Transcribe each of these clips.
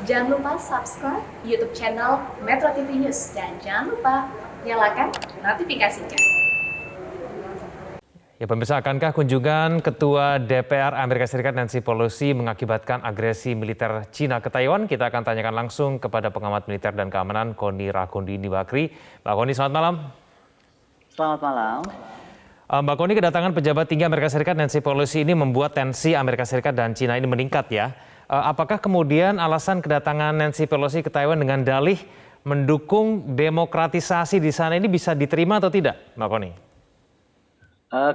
Jangan lupa subscribe YouTube channel Metro TV News dan jangan lupa nyalakan notifikasinya. Ya pemirsa, akankah kunjungan Ketua DPR Amerika Serikat Nancy Pelosi mengakibatkan agresi militer Cina ke Taiwan? Kita akan tanyakan langsung kepada pengamat militer dan keamanan Koni Rakundini Bakri. Mbak Koni, selamat malam. Selamat malam. Mbak Koni, kedatangan pejabat tinggi Amerika Serikat Nancy Pelosi ini membuat tensi Amerika Serikat dan Cina ini meningkat ya. Apakah kemudian alasan kedatangan Nancy Pelosi ke Taiwan dengan dalih mendukung demokratisasi di sana ini bisa diterima atau tidak, Mbak Koni?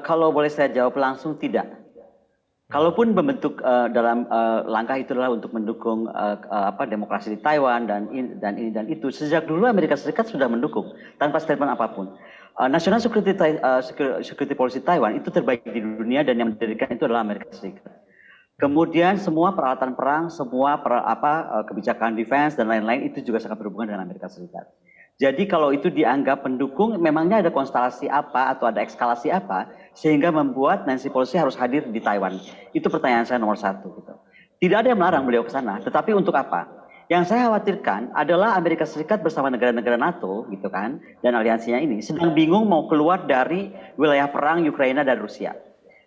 Kalau boleh saya jawab langsung, tidak. Kalaupun membentuk dalam langkah itu adalah untuk mendukung demokrasi di Taiwan dan ini dan itu, sejak dulu Amerika Serikat sudah mendukung tanpa statement apapun. National Security Policy Taiwan itu terbaik di dunia dan yang mendirikan itu adalah Amerika Serikat. Kemudian semua peralatan perang, semua kebijakan defense dan lain-lain itu juga sangat berhubungan dengan Amerika Serikat. Jadi kalau itu dianggap pendukung, memangnya ada konstelasi apa atau ada eskalasi apa sehingga membuat Nancy Pelosi harus hadir di Taiwan? Itu pertanyaan saya nomor satu. Gitu. Tidak ada yang melarang beliau ke sana, tetapi untuk apa? Yang saya khawatirkan adalah Amerika Serikat bersama negara-negara NATO, gitu kan, dan aliansinya ini sedang bingung mau keluar dari wilayah perang Ukraina dan Rusia.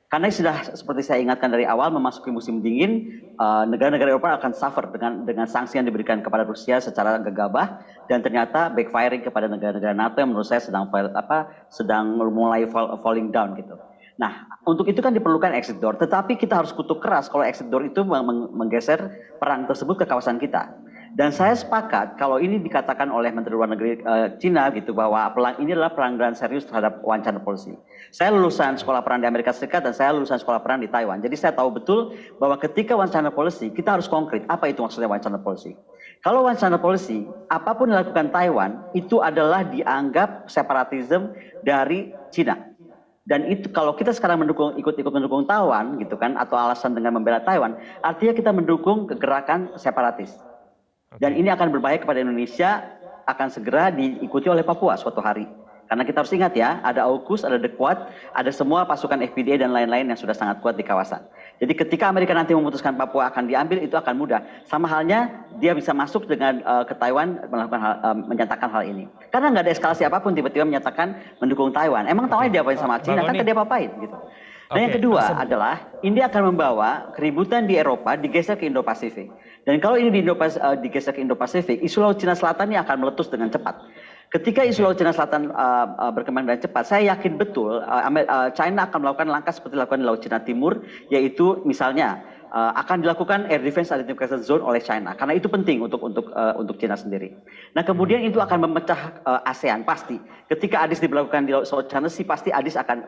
Karena sudah seperti saya ingatkan dari awal memasuki musim dingin, negara-negara Eropa akan suffer dengan sanksi yang diberikan kepada Rusia secara gegabah dan ternyata backfiring kepada negara-negara NATO yang menurut saya sedang mulai falling down gitu. Nah, untuk itu kan diperlukan exit door, tetapi kita harus kutuk keras kalau exit door itu menggeser perang tersebut ke kawasan kita. Dan saya sepakat kalau ini dikatakan oleh Menteri Luar Negeri Cina gitu bahwa ini adalah pelanggaran serius terhadap one China policy. Saya lulusan sekolah perang di Amerika Serikat dan saya lulusan sekolah perang di Taiwan. Jadi saya tahu betul bahwa ketika one China policy kita harus konkret. Apa itu maksudnya one China policy? Kalau one China policy, apapun yang dilakukan Taiwan itu adalah dianggap separatism dari Cina. Dan itu kalau kita sekarang ikut-ikut mendukung Taiwan gitu kan atau alasan dengan membela Taiwan, artinya kita mendukung kegerakan separatis. Dan ini akan berbahaya kepada Indonesia, akan segera diikuti oleh Papua suatu hari. Karena kita harus ingat ya, ada AUKUS, ada The Quad, ada semua pasukan FPDA dan lain-lain yang sudah sangat kuat di kawasan. Jadi ketika Amerika nanti memutuskan Papua akan diambil, itu akan mudah. Sama halnya dia bisa masuk dengan ke Taiwan menyatakan hal ini. Karena nggak ada eskalasi apapun tiba-tiba menyatakan mendukung Taiwan. Emang tahunya diapain sama Cina, kan dia apa-apain gitu. Dan yang kedua adalah ini akan membawa keributan di Eropa digeser ke Indo-Pasifik. Dan kalau ini digeser ke Indo-Pasifik, isu Laut Cina Selatan ini akan meletus dengan cepat. Ketika isu Laut Cina Selatan berkembang dengan cepat, saya yakin betul China akan melakukan langkah seperti dilakukan di Laut Cina Timur, yaitu misalnya akan dilakukan air defense identification zone oleh China karena itu penting untuk China sendiri. Nah kemudian itu akan memecah ASEAN pasti. Ketika ADIS diberlakukan di South China Sea pasti ADIS akan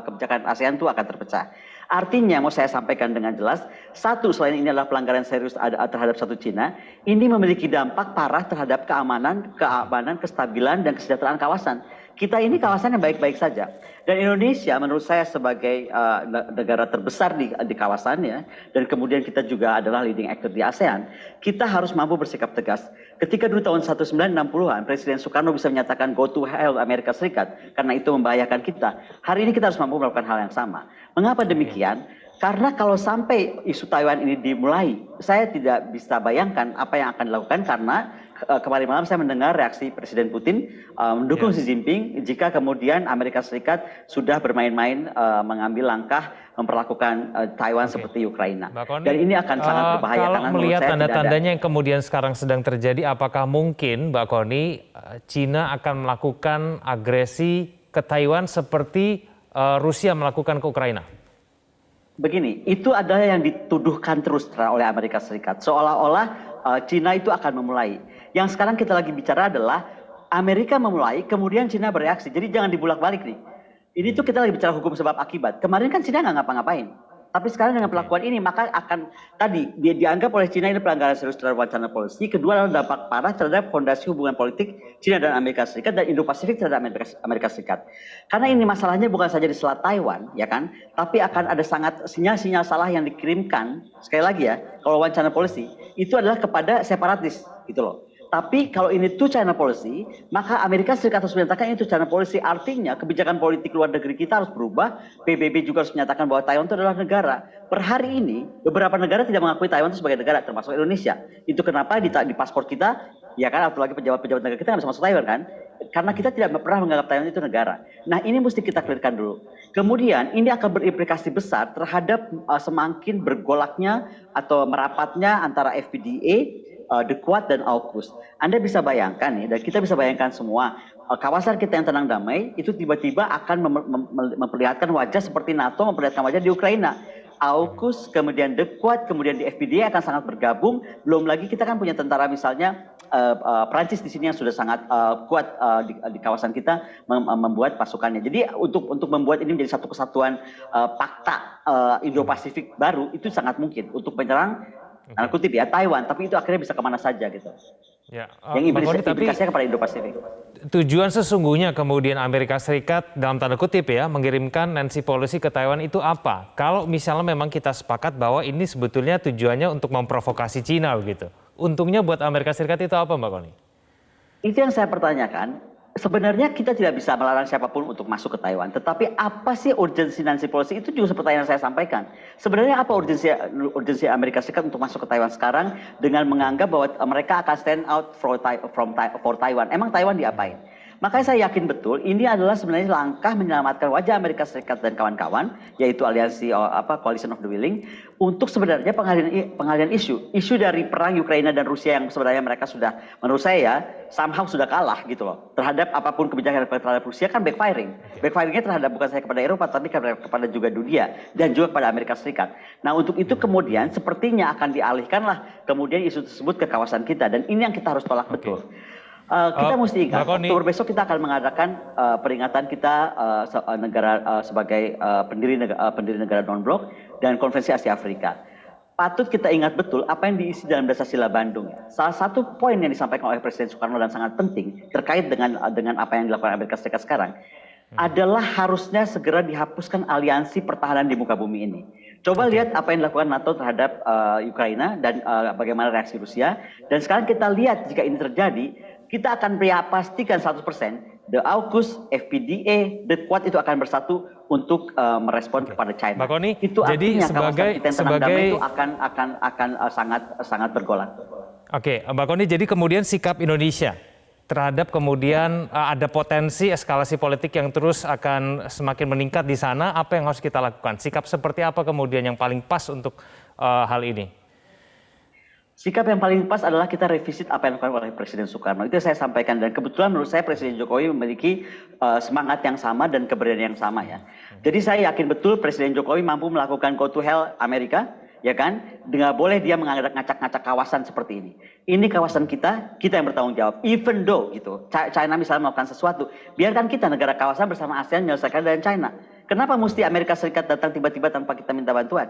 kebijakan ASEAN itu akan terpecah. Artinya mau saya sampaikan dengan jelas, satu selain ini adalah pelanggaran serius terhadap satu Cina, ini memiliki dampak parah terhadap keamanan, kestabilan dan kesejahteraan kawasan. Kita ini kawasan yang baik-baik saja. Dan Indonesia menurut saya sebagai negara terbesar di kawasannya, dan kemudian kita juga adalah leading actor di ASEAN, kita harus mampu bersikap tegas. Ketika dulu tahun 1960-an, Presiden Soekarno bisa menyatakan go to hell Amerika Serikat, karena itu membahayakan kita. Hari ini kita harus mampu melakukan hal yang sama. Mengapa demikian? Karena kalau sampai isu Taiwan ini dimulai, saya tidak bisa bayangkan apa yang akan dilakukan karena kemarin malam saya mendengar reaksi Presiden Putin mendukung Xi Jinping jika kemudian Amerika Serikat sudah bermain-main mengambil langkah memperlakukan Taiwan seperti Ukraina. Dan ini akan sangat berbahaya. Kalau melihat tanda-tandanya yang kemudian sekarang sedang terjadi, apakah mungkin Mbak Koni Cina akan melakukan agresi ke Taiwan seperti Rusia melakukan ke Ukraina? Begini, itu adalah yang dituduhkan terus oleh Amerika Serikat. Seolah-olah Cina itu akan memulai. Yang sekarang kita lagi bicara adalah Amerika memulai, kemudian Cina bereaksi. Jadi jangan dibulak-balik nih. Ini tuh kita lagi bicara hukum sebab akibat. Kemarin kan Cina nggak ngapa-ngapain. Tapi sekarang dengan perlakuan ini, maka akan tadi dia dianggap oleh Cina ini pelanggaran serius terhadap one China policy. Kedua adalah dampak parah terhadap fondasi hubungan politik Cina dan Amerika Serikat dan Indo-Pasifik terhadap Amerika Serikat. Karena ini masalahnya bukan saja di Selat Taiwan, ya kan? Tapi akan ada sangat sinyal-sinyal salah yang dikirimkan. Sekali lagi ya, kalau one China policy itu adalah kepada separatis, gitu loh. Tapi kalau ini two China policy, maka Amerika Serikat harus menyatakan itu China policy. Artinya kebijakan politik luar negeri kita harus berubah. PBB juga harus menyatakan bahwa Taiwan itu adalah negara. Per hari ini, beberapa negara tidak mengakui Taiwan itu sebagai negara, termasuk Indonesia. Itu kenapa di paspor kita, ya kan, atau lagi pejabat-pejabat negara kita nggak bisa masuk Taiwan kan? Karena kita tidak pernah menganggap Taiwan itu negara. Nah, ini mesti kita clearkan dulu. Kemudian ini akan berimplikasi besar terhadap semakin bergolaknya atau merapatnya antara FPDA, The Quad dan AUKUS. Anda bisa bayangkan nih, dan kita bisa bayangkan semua, kawasan kita yang tenang damai itu tiba-tiba akan memperlihatkan wajah seperti NATO memperlihatkan wajah di Ukraina. AUKUS, kemudian The Quad, kemudian di FPDA akan sangat bergabung. Belum lagi kita kan punya tentara misalnya Prancis di sini yang sudah sangat kuat di kawasan kita membuat pasukannya. Jadi untuk membuat ini menjadi satu kesatuan fakta Indo-Pasifik baru itu sangat mungkin untuk menyerang tanda kutip ya Taiwan, tapi itu akhirnya bisa kemana saja gitu. Ya, yang implikasinya kepada Indo-Pasifik. Tujuan sesungguhnya kemudian Amerika Serikat dalam tanda kutip ya mengirimkan Nancy Pelosi ke Taiwan itu apa? Kalau misalnya memang kita sepakat bahwa ini sebetulnya tujuannya untuk memprovokasi Cina gitu. Untungnya buat Amerika Serikat itu apa, Mbak Koni? Itu yang saya pertanyakan. Sebenarnya kita tidak bisa melarang siapapun untuk masuk ke Taiwan. Tetapi apa sih urgensi Nancy Pelosi? Itu juga pertanyaan yang saya sampaikan. Sebenarnya apa urgensi Amerika Serikat untuk masuk ke Taiwan sekarang dengan menganggap bahwa mereka akan stand out for Taiwan? Emang Taiwan diapain? Makanya saya yakin betul ini adalah sebenarnya langkah menyelamatkan wajah Amerika Serikat dan kawan-kawan, yaitu aliansi Coalition of the Willing, untuk sebenarnya pengalihan isu dari perang Ukraina dan Rusia yang sebenarnya mereka sudah, menurut saya somehow sudah kalah gitu loh terhadap apapun kebijakan terhadap Rusia kan backfiringnya terhadap bukan saya kepada Eropa tapi kepada juga dunia dan juga kepada Amerika Serikat. Nah untuk itu kemudian sepertinya akan dialihkanlah kemudian isu tersebut ke kawasan kita dan ini yang kita harus tolak betul. Kita mesti ingat, Oktober besok kita akan mengadakan peringatan kita sebagai pendiri negara non-blok dan konferensi Asia Afrika. Patut kita ingat betul apa yang diisi dalam Dasar Bandung. Salah satu poin yang disampaikan oleh Presiden Soekarno dan sangat penting terkait dengan apa yang dilakukan Amerika Serikat sekarang adalah harusnya segera dihapuskan aliansi pertahanan di muka bumi ini. Coba lihat apa yang dilakukan NATO terhadap Ukraina dan bagaimana reaksi Rusia. Dan sekarang kita lihat jika ini terjadi, kita akan pastikan 100% The AUKUS, FPDA, The Quad itu akan bersatu untuk merespon kepada China. Mbak Koni, itu artinya jadi damai itu akan sangat bergolak. Oke, Mbak Koni, jadi kemudian sikap Indonesia terhadap kemudian ada potensi eskalasi politik yang terus akan semakin meningkat di sana, apa yang harus kita lakukan? Sikap seperti apa kemudian yang paling pas untuk hal ini? Sikap yang paling pas adalah kita revisit apa yang dilakukan oleh Presiden Soekarno. Itu saya sampaikan dan kebetulan menurut saya Presiden Jokowi memiliki semangat yang sama dan keberanian yang sama ya. Jadi saya yakin betul Presiden Jokowi mampu melakukan go to hell Amerika, ya kan? Dengan boleh dia ngacak-ngacak kawasan seperti ini. Ini kawasan kita yang bertanggung jawab. Even though gitu, China misalnya melakukan sesuatu, biarkan kita negara kawasan bersama ASEAN menyelesaikan dengan China. Kenapa mesti Amerika Serikat datang tiba-tiba tanpa kita minta bantuan?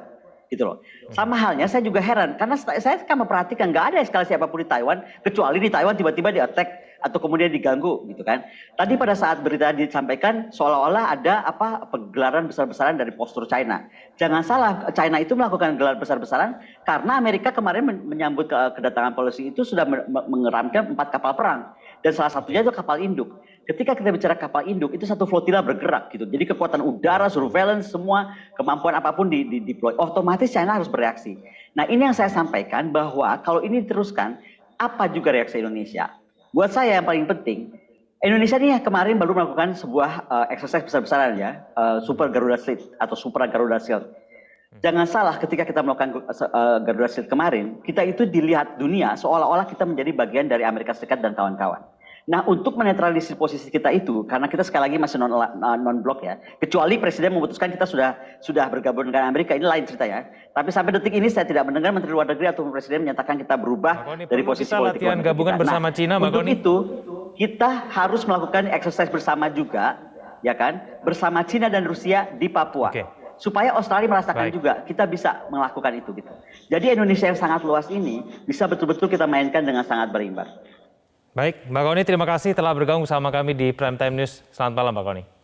Gitu loh. Sama halnya saya juga heran karena saya kan memperhatikan nggak ada eskalasi apapun di Taiwan kecuali di Taiwan tiba-tiba di-attack atau kemudian diganggu gitu kan. Tadi pada saat berita disampaikan seolah-olah ada penggelaran besar-besaran dari postur China. Jangan salah, China itu melakukan gelar besar-besaran karena Amerika kemarin menyambut kedatangan Pelosi itu sudah mengeramkan 4 kapal perang dan salah satunya itu kapal induk. Ketika kita bicara kapal induk, itu satu flotila bergerak gitu. Jadi kekuatan udara, surveillance, semua kemampuan apapun deploy. Otomatis China harus bereaksi. Nah ini yang saya sampaikan bahwa kalau ini diteruskan, apa juga reaksi Indonesia? Buat saya yang paling penting, Indonesia ini kemarin baru melakukan sebuah exercise besar-besaran ya, Super Garuda Shield atau Supra Garuda Shield. Jangan salah ketika kita melakukan Garuda Shield kemarin, kita itu dilihat dunia seolah-olah kita menjadi bagian dari Amerika Serikat dan kawan-kawan. Nah untuk menetralisir posisi kita itu, karena kita sekali lagi masih non-blok ya, kecuali Presiden memutuskan kita sudah bergabung dengan Amerika, ini lain cerita ya. Tapi sampai detik ini saya tidak mendengar Menteri Luar Negeri atau Presiden menyatakan kita berubah dari posisi politik latihan gabungan bersama Cina, untuk itu kita harus melakukan exercise bersama juga, ya kan, bersama Cina dan Rusia di Papua. Supaya Australia merasakan juga kita bisa melakukan itu gitu. Jadi Indonesia yang sangat luas ini bisa betul-betul kita mainkan dengan sangat berimbang. Baik, Mbak Koni terima kasih telah bergabung bersama kami di Prime Time News. Selamat malam Mbak Koni.